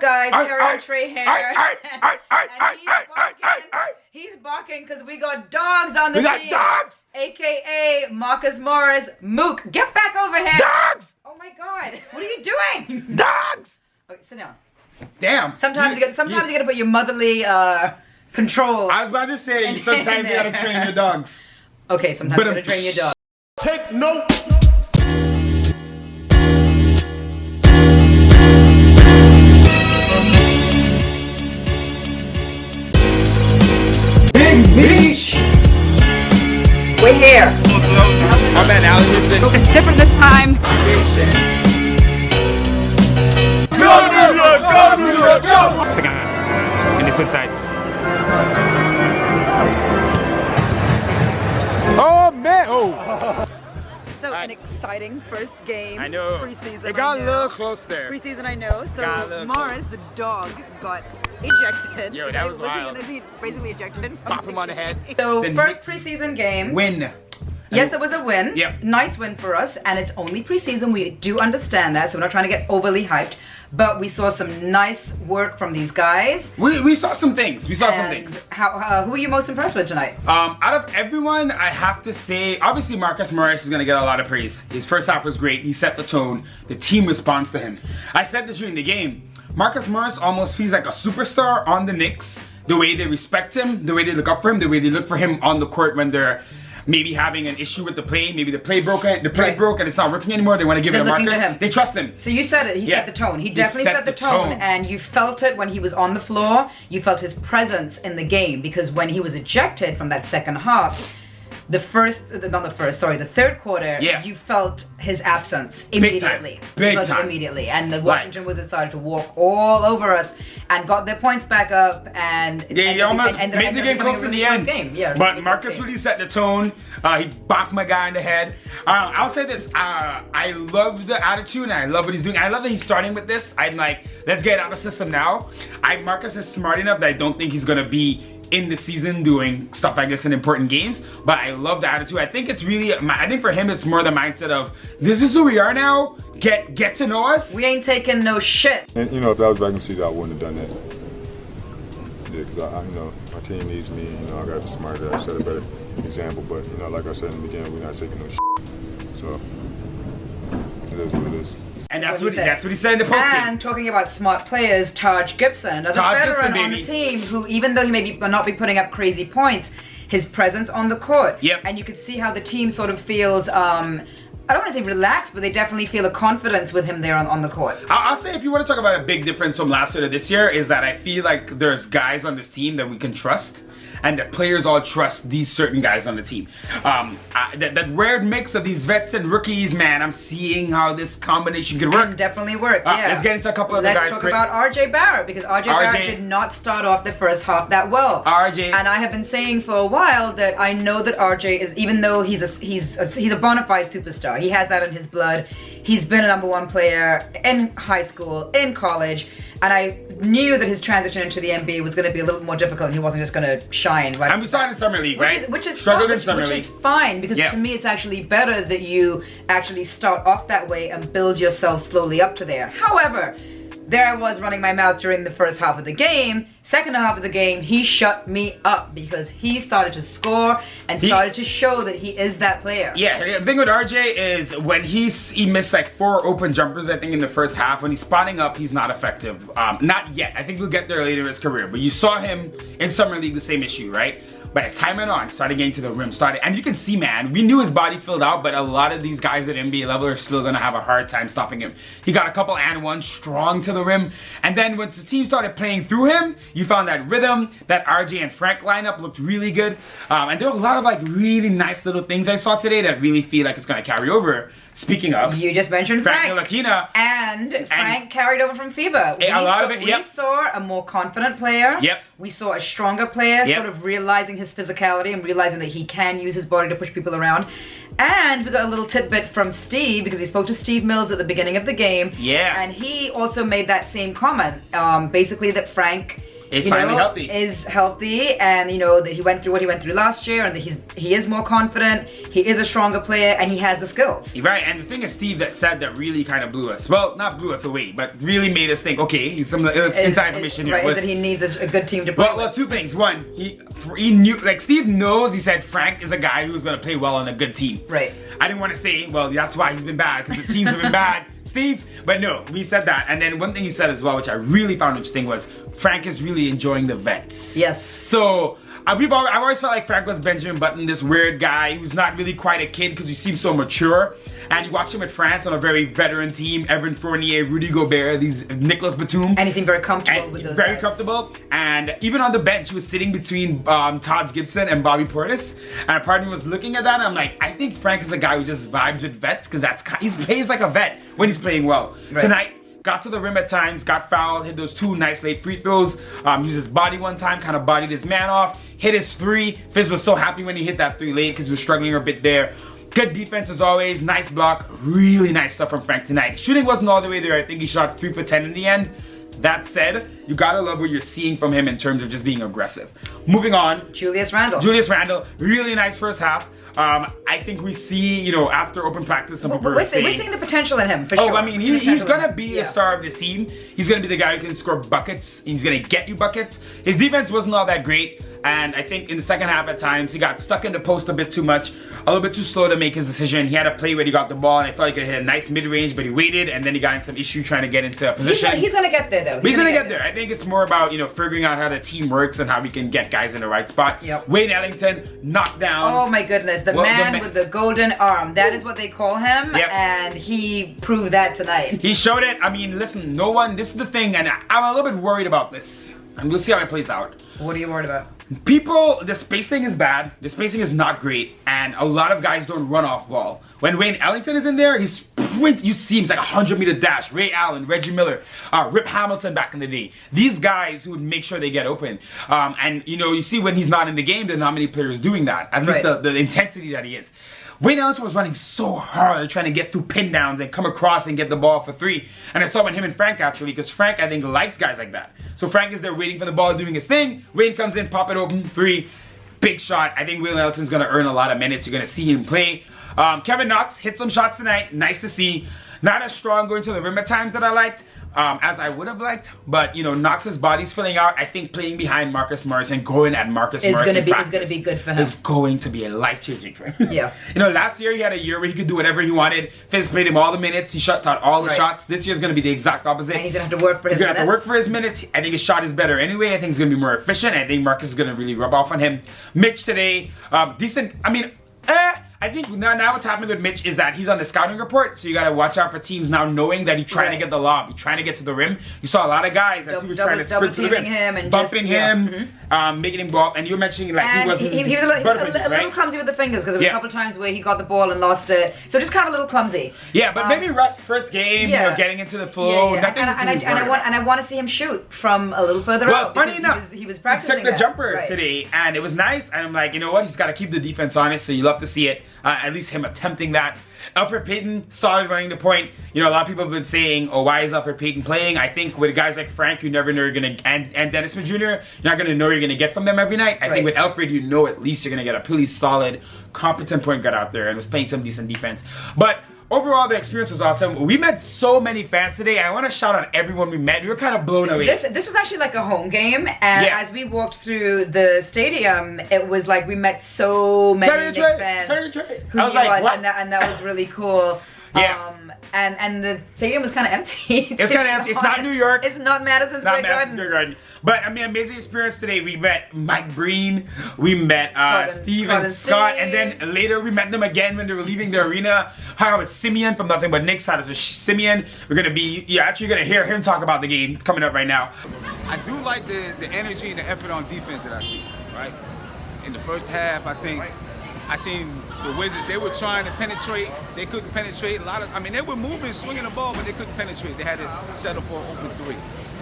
guys? Carry Trey hair. And he's barking because we got dogs on the team. We got dogs! AKA Marcus Morris. Mook, get back over here. Dogs! Oh my God, what are you doing? Dogs! Okay, sit down. Damn. Sometimes you gotta put your motherly control. I was about to say, sometimes you gotta train your dogs. Okay, sometimes you gotta train your dog. Take note. Beach. We're here. My man, Alan, It's different this time. Second half. And this one sides. Oh man! Oh. So an exciting first game. I know. Preseason. It got a little close there. Preseason, I know. So Morris, the dog, got ejected. Yo, that was wild. Is he basically ejected? Pop him on the head. So The first Knicks preseason game. Win. Yes, there was a win. Yep. Nice win for us, and it's only preseason. We do understand that, so we're not trying to get overly hyped. But we saw some nice work from these guys. We saw some things. Who Who are you most impressed with tonight? Out of everyone, I have to say, obviously Marcus Morris is going to get a lot of praise. His first half was great. He set the tone. The team responds to him. I said this during the game. Marcus Morris almost feels like a superstar on the Knicks. The way they respect him, the way they look up for him, the way they look for him on the court when they're maybe having an issue with the play, maybe the play broke and it's not working anymore. They want to give it to Marcus. They trust him. So you said it. He set the tone. He definitely set the tone, and you felt it when he was on the floor. You felt his presence in the game because when he was ejected from that second half, the third quarter, you felt his absence immediately. Big time. Immediately. And the Washington Wizards started to walk all over us and got their points back up, and they almost made the game close in the end. Yeah, but Marcus really set the tone. He bopped my guy in the head. I'll say this, I love the attitude and I love what he's doing. I love that he's starting with this. I'm like, let's get it out of the system now. Marcus is smart enough that I don't think he's gonna be in the season doing stuff like this in important games, but I love the attitude. I think it's really, I think for him it's more the mindset of, this is who we are now, get to know us. We ain't taking no shit. And you know, if that was back in the season, I wouldn't have done that. Yeah, because I you know, my team needs me, you know, I gotta be smarter, I set a better example, but you know, like I said in the beginning, we're not taking no shit. So, it is what it is. And that's what he said in the postgame. And talking about smart players, Taj Gibson, another veteran on the team who, even though he may not be putting up crazy points, his presence on the court. And you could see how the team sort of feels, I don't want to say relaxed, but they definitely feel a confidence with him there on the court. I'll say, if you want to talk about a big difference from last year to this year, is that I feel like there's guys on this team that we can trust. And the players all trust these certain guys on the team. That weird mix of these vets and rookies, man, I'm seeing how this combination can work. Can definitely work, yeah. Let's get into a couple of the guys. Let's talk about RJ Barrett, because RJ Barrett did not start off the first half that well. And I have been saying for a while that I know that RJ is, even though he's a bona fide superstar, he has that in his blood. He's been a #1 player in high school, in college, and I knew that his transition into the NBA was going to be a little bit more difficult, and he wasn't just going to shine. Right? And we saw it in Summer League, right? Which is fine, because to me it's actually better that you actually start off that way and build yourself slowly up to there. However, there I was running my mouth during the first half of the game. Second half of the game, he shut me up because he started to score and started to show that he is that player. Yeah, the thing with RJ is when he missed like 4 open jumpers, I think, in the first half. When he's spotting up, he's not effective. Not yet. I think we'll get there later in his career. But you saw him in Summer League, the same issue, right? But as time went on, started getting to the rim, and you can see, man, we knew his body filled out, but a lot of these guys at NBA level are still gonna have a hard time stopping him. He got a couple and one strong to the rim, and then when the team started playing through him, you found that rhythm. That RJ and Frank lineup looked really good, and there were a lot of like really nice little things I saw today that really feel like it's gonna carry over. Speaking of, you just mentioned Frank. And Frank carried over from FIBA. We saw a more confident player. We saw a stronger player, sort of realizing his physicality and realizing that he can use his body to push people around. And we got a little tidbit from Steve, because we spoke to Steve Mills at the beginning of the game. And he also made that same comment, basically that Frank Is finally healthy. Is healthy, and you know that he went through what he went through last year, and that he is more confident. He is a stronger player, and he has the skills. Right, and the thing is, Steve, that said that really kind of blew us. Well, not blew us away, but really made us think. Okay, he's some of the inside information here. Right, is that he needs a good team to play. Well, two things. One, he knew, like Steve knows. He said Frank is a guy who's going to play well on a good team. Right. I didn't want to say, well, that's why he's been bad because the teams have been bad. Steve, but no, we said that. And then one thing he said as well, which I really found interesting, was Frank is really enjoying the vets. Yes. So I've always felt like Frank was Benjamin Button, this weird guy who's not really quite a kid because he seems so mature. And you watch him at France on a very veteran team, Evan Fournier, Rudy Gobert, these Nicolas Batum. And he seemed very comfortable with those Very guys. Comfortable. And even on the bench, he was sitting between Todd Gibson and Bobby Portis. And a part of me was looking at that and I'm like, I think Frank is a guy who just vibes with vets because he plays like a vet when he's playing well. Right. Tonight, got to the rim at times, got fouled, hit those 2 nice late free throws, used his body one time, kind of bodied his man off, hit his 3. Fizz was so happy when he hit that 3 late because he was struggling a bit there. Good defense as always, nice block, really nice stuff from Frank tonight. Shooting wasn't all the way there, I think he shot 3 for 10 in the end. That said, you gotta love what you're seeing from him in terms of just being aggressive. Moving on. Julius Randle, really nice first half. I think we see, you know, after open practice, some people we're seeing the potential in him, for sure. Oh, I mean, he's gonna be the star of this team. He's gonna be the guy who can score buckets. He's gonna get you buckets. His defense wasn't all that great, and I think in the second half at times, he got stuck in the post a bit too much, a little bit too slow to make his decision. He had a play where he got the ball, and I thought he could hit a nice mid-range, but he waited, and then he got in some issue trying to get into a position. He's gonna get there, though. He's gonna get there. I think it's more about, you know, figuring out how the team works and how we can get guys in the right spot. Yep. Wayne Ellington knocked down. Oh my goodness, the man with the golden arm. That is what they call him, and he proved that tonight. He showed it. I mean, listen, this is the thing, and I'm a little bit worried about this. And we'll see how it plays out. What are you worried about? The spacing is bad. The spacing is not great. And a lot of guys don't run off ball. When Wayne Ellington is in there, you see him like a 100-meter dash. Ray Allen, Reggie Miller, Rip Hamilton back in the day. These guys who would make sure they get open. And, you know, you see when he's not in the game, there are not many players doing that. At least the intensity that he is. Wayne Ellington was running so hard trying to get through pin downs and come across and get the ball for 3. And I saw when him and Frank actually, because Frank I think likes guys like that. So Frank is there waiting for the ball, doing his thing. Wayne comes in, pop it open, 3. Big shot. I think Wayne Ellington's going to earn a lot of minutes. You're going to see him play. Kevin Knox hit some shots tonight. Nice to see. Not as strong going to the rim at times that I liked. As I would have liked, but you know, Knox's body's filling out. I think playing behind Marcus Morris and going at Marcus Morris is going to be good for him. It's going to be a life-changing for him. Yeah. You know, last year he had a year where he could do whatever he wanted. Fizz played him all the minutes. He shot out all the shots. This year's going to be the exact opposite. And he's going to have to work for his minutes. He's going to have to work for his minutes. I think his shot is better anyway. I think he's going to be more efficient. I think Marcus is going to really rub off on him. Mitch today, decent. I mean, I think now what's happening with Mitch is that he's on the scouting report, so you got to watch out for teams now knowing that he's trying to get the lob, he's trying to get to the rim. You saw a lot of guys that were trying to sprint to the rim, him and bumping him, making him go up. And you were mentioning like he was a little clumsy with the fingers because there was a couple of times where he got the ball and lost it, so just kind of a little clumsy. Yeah, but maybe rest first game, you know, getting into the flow. And I want to see him shoot from a little further out. Well, funny enough, he was practicing he took the jumper today, and it was nice. And I'm like, you know what? He's got to keep the defense on it, so you love to see it. At least him attempting that. Alfred Payton started running the point. You know, a lot of people have been saying, oh, why is Alfred Payton playing? I think with guys like Frank, you never know you're going to, and Dennis Smith Jr., you're not going to know you're going to get from them every night. I think with Alfred, you know at least you're going to get a pretty solid, competent point guard out there and was playing some decent defense. But overall, the experience was awesome. We met so many fans today. I want to shout out everyone we met. We were kind of blown away. This was actually like a home game, and as we walked through the stadium, it was like we met so many Knicks fans who knew us, and that was really cool. Yeah. And the stadium was kind of empty. It's kind of empty. It's not New York. It's not Madison Square Garden. But I mean, amazing experience today. We met Mike Breen. We met Steve and Scott. And then later we met them again when they were leaving the arena. Hung out with Simeon from Nothing But Knicks. Simeon. We're going to be, you're actually going to hear him talk about the game. It's coming up right now. I do like the energy and the effort on defense that I see, right? In the first half, I think I seen the Wizards, they were trying to penetrate. They couldn't penetrate. They were moving, swinging the ball, but they couldn't penetrate. They had to settle for an open 3.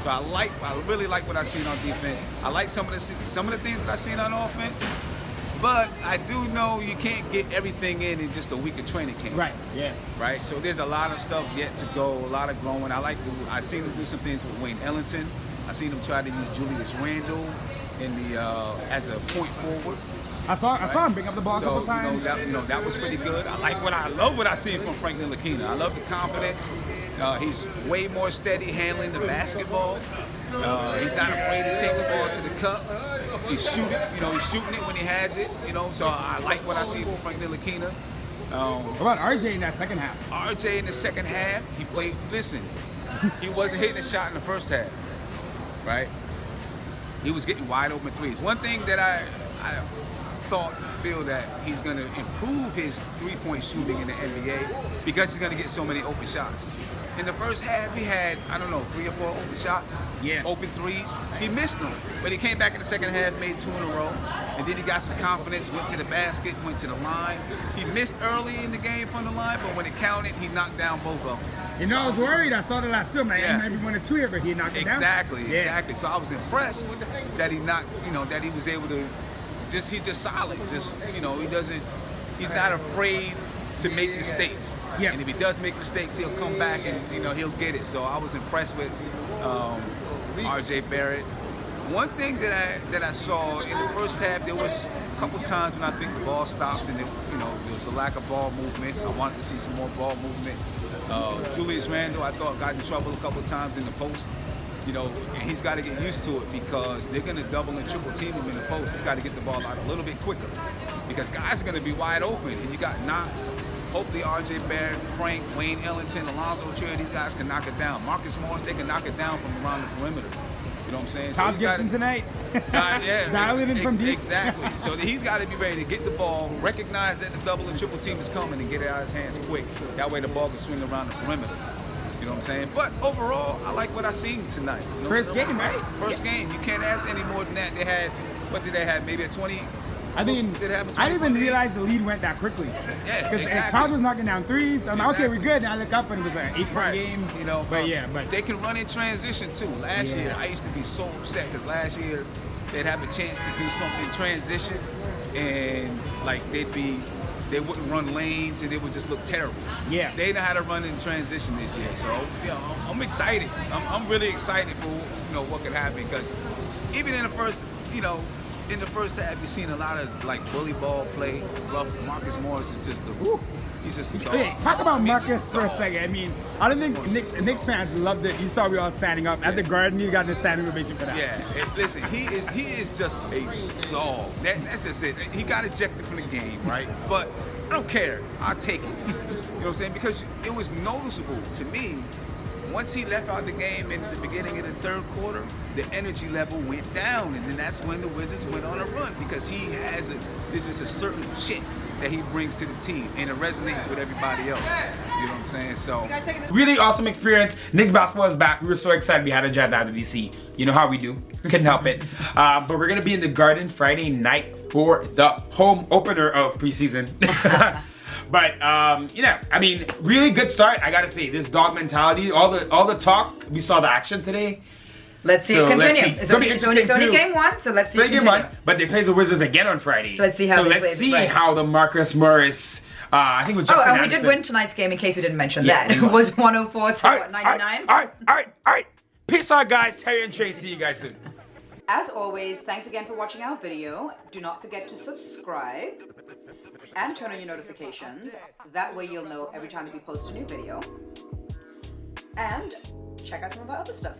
So I really like what I seen on defense. I like some of the things that I seen on offense. But I do know you can't get everything in just a week of training camp. Right. Yeah. Right. So there's a lot of stuff yet to go, a lot of growing. I seen him do some things with Wayne Ellington. I seen him try to use Julius Randle in the as a point forward. I saw him bring up the ball a couple times. That was pretty good. I love what I see from Frank Ntilikina. I love the confidence. He's way more steady handling the basketball. He's not afraid to take the ball to the cup. He's shooting it when he has it. So I like what I see from Frank Ntilikina. What about RJ in that second half? RJ in the second half, he played. Listen, he wasn't hitting a shot in the first half, right? He was getting wide open threes. One thing that I feel that he's going to improve his three-point shooting in the NBA because he's going to get so many open shots. In the first half, he had, 3 or 4 open shots, open threes. He missed them, but he came back in the second half, made 2 in a row, and then he got some confidence, went to the basket, went to the line. He missed early in the game from the line, but when it counted, he knocked down both of them. I was worried. I saw the last film, man. Yeah. Maybe 1 or 2 here, but he knocked it down. Exactly. So I was impressed that he knocked, that he was able to he's just solid. He's not afraid to make mistakes. Yeah. And if he does make mistakes, he'll come back and he'll get it. So I was impressed with RJ Barrett. One thing that I saw in the first half, there was a couple times when I think the ball stopped and there was a lack of ball movement. I wanted to see some more ball movement. Julius Randle, I thought, got in trouble a couple times in the post. And he's got to get used to it because they're going to double and triple team him in the post. He's got to get the ball out a little bit quicker because guys are going to be wide open. And you got Knox, hopefully RJ Barrett, Frank, Wayne Ellington, Alonzo Trier, these guys can knock it down. Marcus Morris, they can knock it down from around the perimeter. You know what I'm saying? Tom Gibson tonight. Dial it in from deep. Exactly. So he's got to be ready to get the ball, recognize that the double and triple team is coming, and get it out of his hands quick. That way the ball can swing around the perimeter. You know what I'm saying? But overall, I like what I seen tonight. First game, right? First game. You can't ask any more than that. They had, what did they have? Maybe a 20? I didn't even realize the lead went that quickly. Yeah, because exactly. Todd was knocking down threes. I'm like, okay, we're good. And I look up and it was an 8-point game. But they can run in transition too. Last year, I used to be so upset because last year they'd have a chance to do something in transition, and like they wouldn't run lanes and it would just look terrible. Yeah. They know how to run in transition this year. So, I'm excited. I'm really excited for, what could happen because even in the first half, you've seen a lot of like bully ball play. Rough. Marcus Morris is just he's just a dog. Hey, talk about Marcus for a second. I mean, I don't think Knicks fans loved it. You saw we all standing up at the Garden. You got the standing ovation for that. Yeah. Listen, he is just a dog. That's just it. He got ejected from the game, right? But I don't care. I'll take it. You know what I'm saying? Because it was noticeable to me. Once he left out the game in the beginning of the third quarter, the energy level went down, and then that's when the Wizards went on a run because there's just a certain shit that he brings to the team, and it resonates with everybody else. You know what I'm saying? So really awesome experience. Knicks basketball is back. We were so excited we had to drive down to DC. You know how we do. Couldn't help it. But we're gonna be in the Garden Friday night for the home opener of preseason. But I mean, really good start. I gotta say, this dog mentality, all the talk. We saw the action today. Let's see it continue. It's only game 1, so let's see it continue. But they play the Wizards again on Friday. So let's see how they play. Let's see how the Marcus Morris. I think it was Justin and we did win tonight's game. In case we didn't mention that, it was 104 to 99. All right. Peace out, guys. Terry and Trey. See you guys soon. As always, thanks again for watching our video. Do not forget to subscribe and turn on your notifications. That way you'll know every time that we post a new video. And check out some of our other stuff.